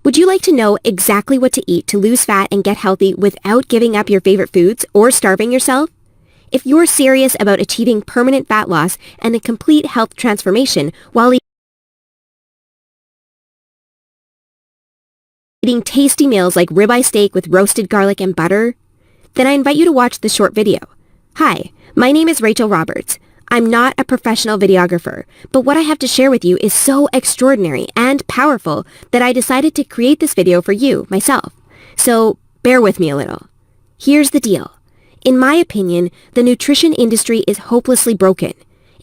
Would you like to know exactly what to eat to lose fat and get healthy without giving up your favorite foods or starving yourself? If you're serious about achieving permanent fat loss and a complete health transformation while eating tasty meals like ribeye steak with roasted garlic and butter, then I invite you to watch this short video. Hi, my name is Rachel Roberts. I'm not a professional videographer, but what I have to share with you is so extraordinary and powerful that I decided to create this video for you, myself. So bear with me a little. Here's the deal. In my opinion, the nutrition industry is hopelessly broken.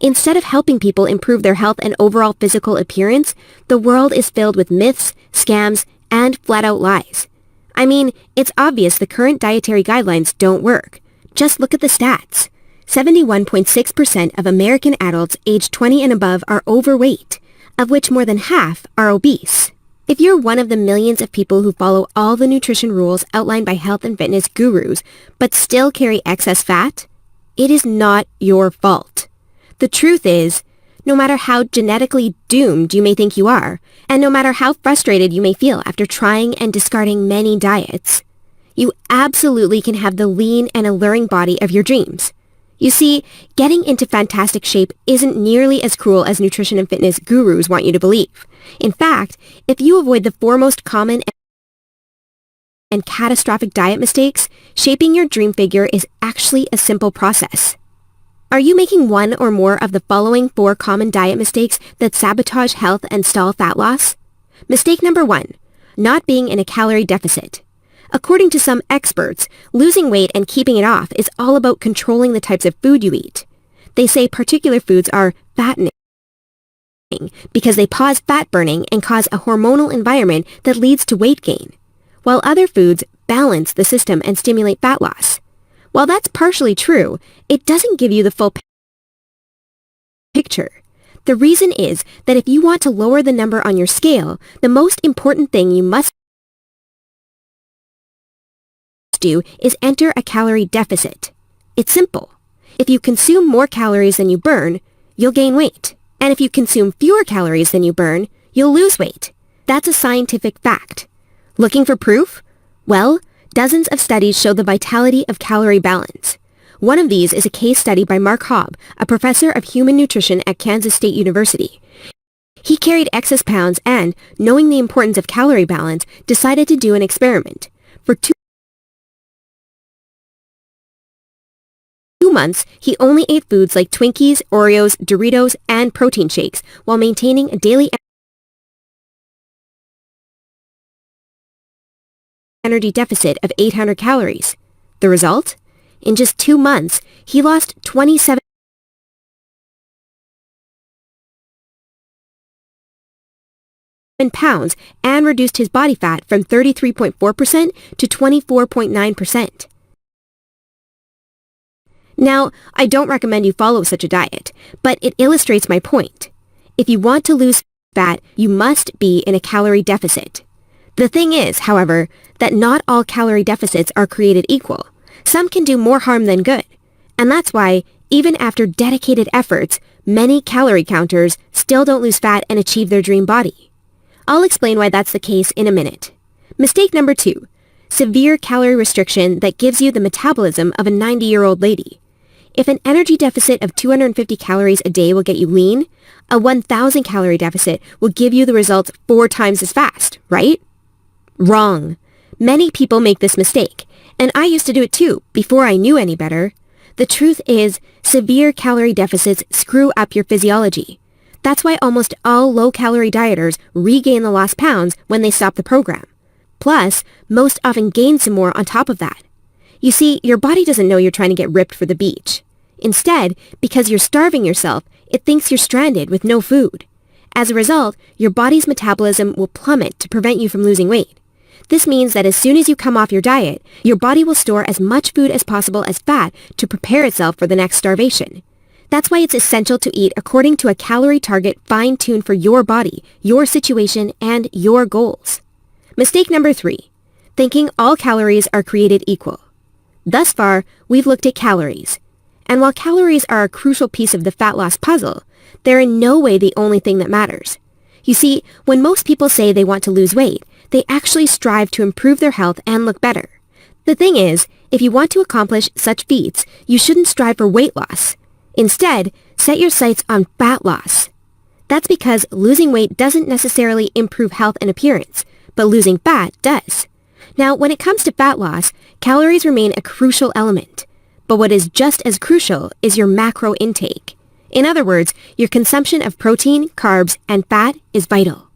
Instead of helping people improve their health and overall physical appearance, the world is filled with myths, scams, and flat-out lies. I mean, it's obvious the current dietary guidelines don't work. Just look at the stats. 71.6% of American adults aged 20 and above are overweight, of which more than half are obese. If you're one of the millions of people who follow all the nutrition rules outlined by health and fitness gurus, but still carry excess fat, it is not your fault. The truth is, no matter how genetically doomed you may think you are, and no matter how frustrated you may feel after trying and discarding many diets, you absolutely can have the lean and alluring body of your dreams. You see, getting into fantastic shape isn't nearly as cruel as nutrition and fitness gurus want you to believe. In fact, if you avoid the four most common and catastrophic diet mistakes, shaping your dream figure is actually a simple process. Are you making one or more of the following 4 common diet mistakes that sabotage health and stall fat loss? Mistake number 1, not being in a calorie deficit. According to some experts, losing weight and keeping it off is all about controlling the types of food you eat. They say particular foods are fattening because they pause fat burning and cause a hormonal environment that leads to weight gain, while other foods balance the system and stimulate fat loss. While that's partially true, it doesn't give you the full picture. The reason is that if you want to lower the number on your scale, the most important thing you must do is enter a calorie deficit. It's simple. If you consume more calories than you burn, you'll gain weight. And if you consume fewer calories than you burn, you'll lose weight. That's a scientific fact. Looking for proof? Well, dozens of studies show the vitality of calorie balance. One of these is a case study by Mark Hobb, a professor of human nutrition at Kansas State University. He carried excess pounds and, knowing the importance of calorie balance, decided to do an experiment. For 2 months, he only ate foods like Twinkies, Oreos, Doritos, and protein shakes while maintaining a daily energy deficit of 800 calories. The result? In just 2 months, he lost 27 pounds and reduced his body fat from 33.4% to 24.9%. Now, I don't recommend you follow such a diet, but it illustrates my point. If you want to lose fat, you must be in a calorie deficit. The thing is, however, that not all calorie deficits are created equal. Some can do more harm than good. And that's why, even after dedicated efforts, many calorie counters still don't lose fat and achieve their dream body. I'll explain why that's the case in a minute. Mistake number 2, severe calorie restriction that gives you the metabolism of a 90-year-old lady. If an energy deficit of 250 calories a day will get you lean, a 1,000 calorie deficit will give you the results 4 times as fast, right? Wrong. Many people make this mistake, and I used to do it too, before I knew any better. The truth is, severe calorie deficits screw up your physiology. That's why almost all low-calorie dieters regain the lost pounds when they stop the program. Plus, most often gain some more on top of that. You see, your body doesn't know you're trying to get ripped for the beach. Instead, because you're starving yourself, it thinks you're stranded with no food. As a result, your body's metabolism will plummet to prevent you from losing weight. This means that as soon as you come off your diet, your body will store as much food as possible as fat to prepare itself for the next starvation. That's why it's essential to eat according to a calorie target fine-tuned for your body, your situation, and your goals. Mistake number 3, thinking all calories are created equal. Thus far, we've looked at calories. And while calories are a crucial piece of the fat loss puzzle, they're in no way the only thing that matters. You see, when most people say they want to lose weight, They actually strive to improve their health and look better. The thing is, if you want to accomplish such feats, you shouldn't strive for weight loss. Instead, set your sights on fat loss. That's because losing weight doesn't necessarily improve health and appearance, but losing fat does. Now, when it comes to fat loss, calories remain a crucial element. But what is just as crucial is your macro intake. In other words, your consumption of protein, carbs, and fat is vital.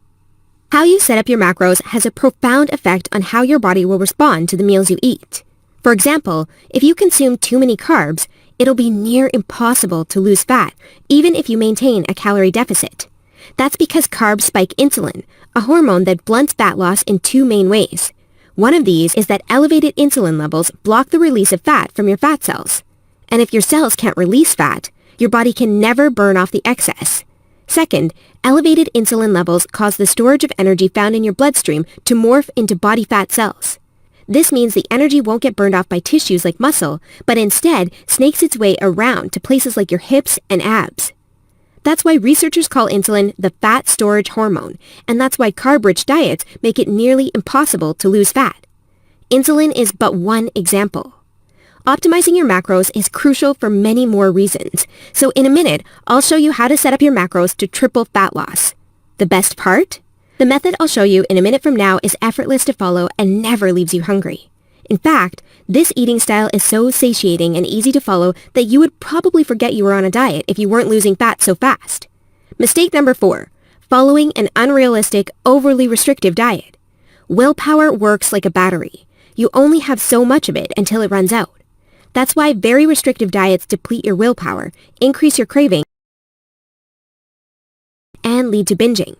How you set up your macros has a profound effect on how your body will respond to the meals you eat. For example, if you consume too many carbs, it'll be near impossible to lose fat, even if you maintain a calorie deficit. That's because carbs spike insulin, a hormone that blunts fat loss in two main ways. One of these is that elevated insulin levels block the release of fat from your fat cells. And if your cells can't release fat, your body can never burn off the excess. Second, elevated insulin levels cause the storage of energy found in your bloodstream to morph into body fat cells. This means the energy won't get burned off by tissues like muscle, but instead snakes its way around to places like your hips and abs. That's why researchers call insulin the fat storage hormone, and that's why carb-rich diets make it nearly impossible to lose fat. Insulin is but one example. Optimizing your macros is crucial for many more reasons, so in a minute, I'll show you how to set up your macros to triple fat loss. The best part? The method I'll show you in a minute from now is effortless to follow and never leaves you hungry. In fact, this eating style is so satiating and easy to follow that you would probably forget you were on a diet if you weren't losing fat so fast. Mistake number 4, following an unrealistic, overly restrictive diet. Willpower works like a battery. You only have so much of it until it runs out. That's why very restrictive diets deplete your willpower, increase your craving, and lead to binging.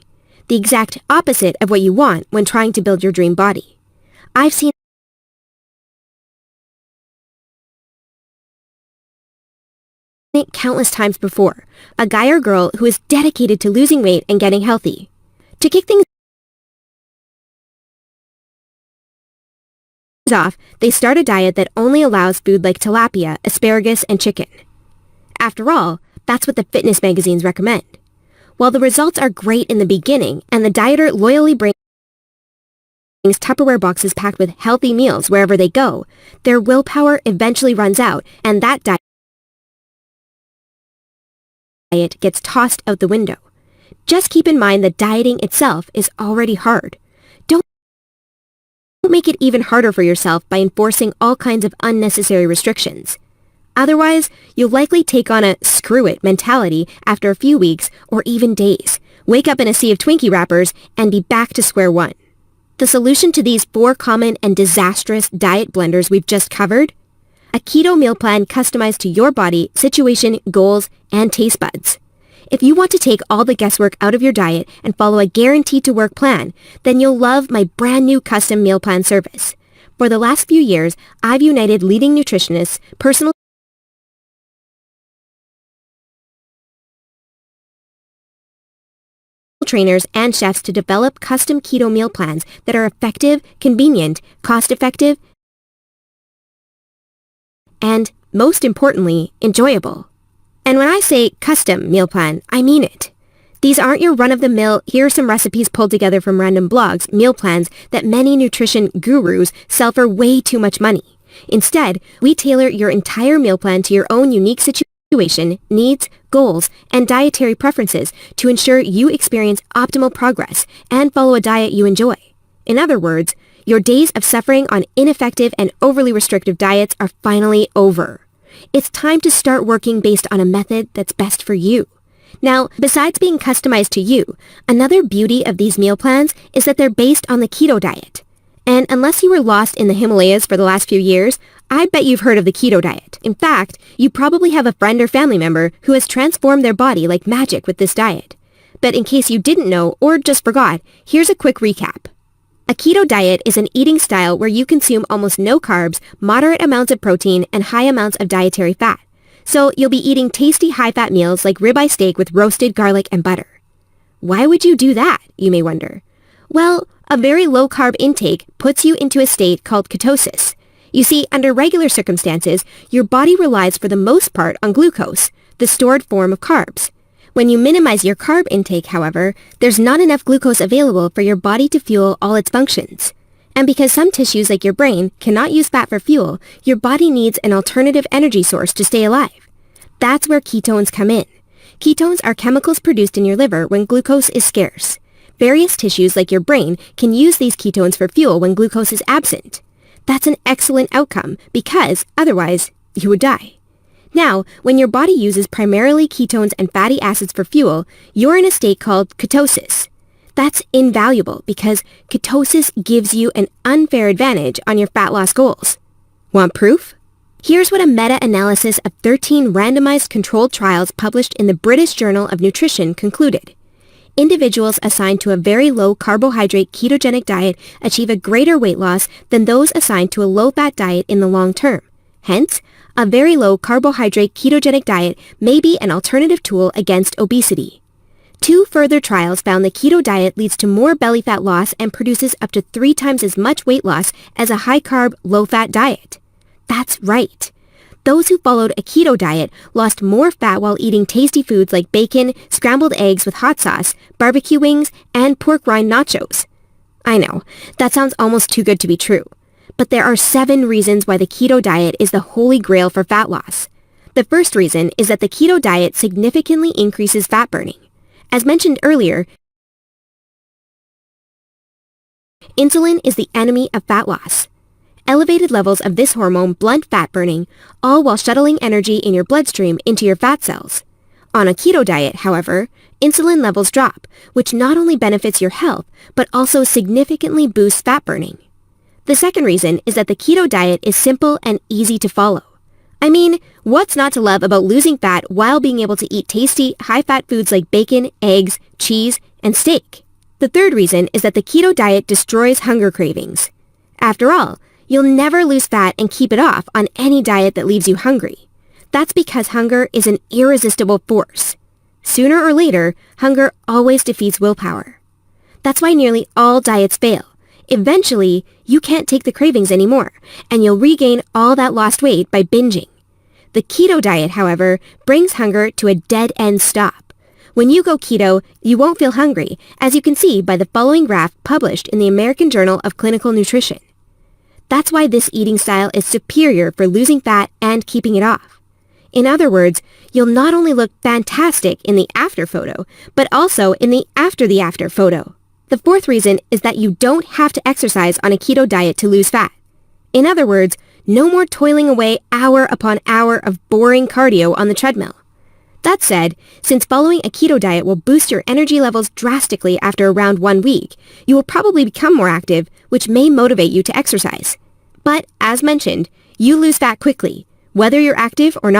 The exact opposite of what you want when trying to build your dream body. I've seen it countless times before, a guy or girl who is dedicated to losing weight and getting healthy. To kick things off, they start a diet that only allows food like tilapia, asparagus, and chicken. After all, that's what the fitness magazines recommend. While the results are great in the beginning, and the dieter loyally brings Tupperware boxes packed with healthy meals wherever they go, their willpower eventually runs out, and that diet gets tossed out the window. Just keep in mind that dieting itself is already hard. Don't make it even harder for yourself by enforcing all kinds of unnecessary restrictions. Otherwise, you'll likely take on a screw-it mentality after a few weeks or even days, wake up in a sea of Twinkie wrappers, and be back to square one. The solution to these 4 common and disastrous diet blunders we've just covered? A keto meal plan customized to your body, situation, goals, and taste buds. If you want to take all the guesswork out of your diet and follow a guaranteed-to-work plan, then you'll love my brand new custom meal plan service. For the last few years, I've united leading nutritionists, personal trainers, and chefs to develop custom keto meal plans that are effective, convenient, cost-effective, and, most importantly, enjoyable. And when I say custom meal plan, I mean it. These aren't your run-of-the-mill, here are some recipes pulled together from random blogs, meal plans that many nutrition gurus sell for way too much money. Instead, we tailor your entire meal plan to your own unique situation, needs, goals, and dietary preferences to ensure you experience optimal progress and follow a diet you enjoy. In other words, your days of suffering on ineffective and overly restrictive diets are finally over. It's time to start working based on a method that's best for you. Now, besides being customized to you, another beauty of these meal plans is that they're based on the keto diet. And unless you were lost in the Himalayas for the last few years, I bet you've heard of the keto diet. In fact, you probably have a friend or family member who has transformed their body like magic with this diet. But in case you didn't know or just forgot, here's a quick recap. A keto diet is an eating style where you consume almost no carbs, moderate amounts of protein, and high amounts of dietary fat. So you'll be eating tasty high-fat meals like ribeye steak with roasted garlic and butter. Why would you do that, you may wonder? Well, a very low-carb intake puts you into a state called ketosis. You see, under regular circumstances, your body relies for the most part on glucose, the stored form of carbs. When you minimize your carb intake, however, there's not enough glucose available for your body to fuel all its functions. And because some tissues like your brain cannot use fat for fuel, your body needs an alternative energy source to stay alive. That's where ketones come in. Ketones are chemicals produced in your liver when glucose is scarce. Various tissues like your brain can use these ketones for fuel when glucose is absent. That's an excellent outcome because, otherwise, you would die. Now, when your body uses primarily ketones and fatty acids for fuel, you're in a state called ketosis. That's invaluable because ketosis gives you an unfair advantage on your fat loss goals. Want proof? Here's what a meta-analysis of 13 randomized controlled trials published in the British Journal of Nutrition concluded. Individuals assigned to a very low carbohydrate ketogenic diet achieve a greater weight loss than those assigned to a low-fat diet in the long term. Hence, a very low carbohydrate ketogenic diet may be an alternative tool against obesity. 2 further trials found the keto diet leads to more belly fat loss and produces up to 3 times as much weight loss as a high-carb, low-fat diet. That's right. Those who followed a keto diet lost more fat while eating tasty foods like bacon, scrambled eggs with hot sauce, barbecue wings, and pork rind nachos. I know, that sounds almost too good to be true. But there are 7 reasons why the keto diet is the holy grail for fat loss. The first reason is that the keto diet significantly increases fat burning. As mentioned earlier, insulin is the enemy of fat loss. Elevated levels of this hormone blunt fat burning, all while shuttling energy in your bloodstream into your fat cells. On a keto diet, however, insulin levels drop, which not only benefits your health, but also significantly boosts fat burning. The second reason is that the keto diet is simple and easy to follow. I mean, what's not to love about losing fat while being able to eat tasty, high-fat foods like bacon, eggs, cheese, and steak? The third reason is that the keto diet destroys hunger cravings. After all, you'll never lose fat and keep it off on any diet that leaves you hungry. That's because hunger is an irresistible force. Sooner or later, hunger always defeats willpower. That's why nearly all diets fail. Eventually, you can't take the cravings anymore, and you'll regain all that lost weight by binging. The keto diet, however, brings hunger to a dead-end stop. When you go keto, you won't feel hungry, as you can see by the following graph published in the American Journal of Clinical Nutrition. That's why this eating style is superior for losing fat and keeping it off. In other words, you'll not only look fantastic in the after photo, but also in the after photo. The fourth reason is that you don't have to exercise on a keto diet to lose fat. In other words, no more toiling away hour upon hour of boring cardio on the treadmill. That said, since following a keto diet will boost your energy levels drastically after around 1 week, you will probably become more active, which may motivate you to exercise. But, as mentioned, you lose fat quickly, whether you're active or not.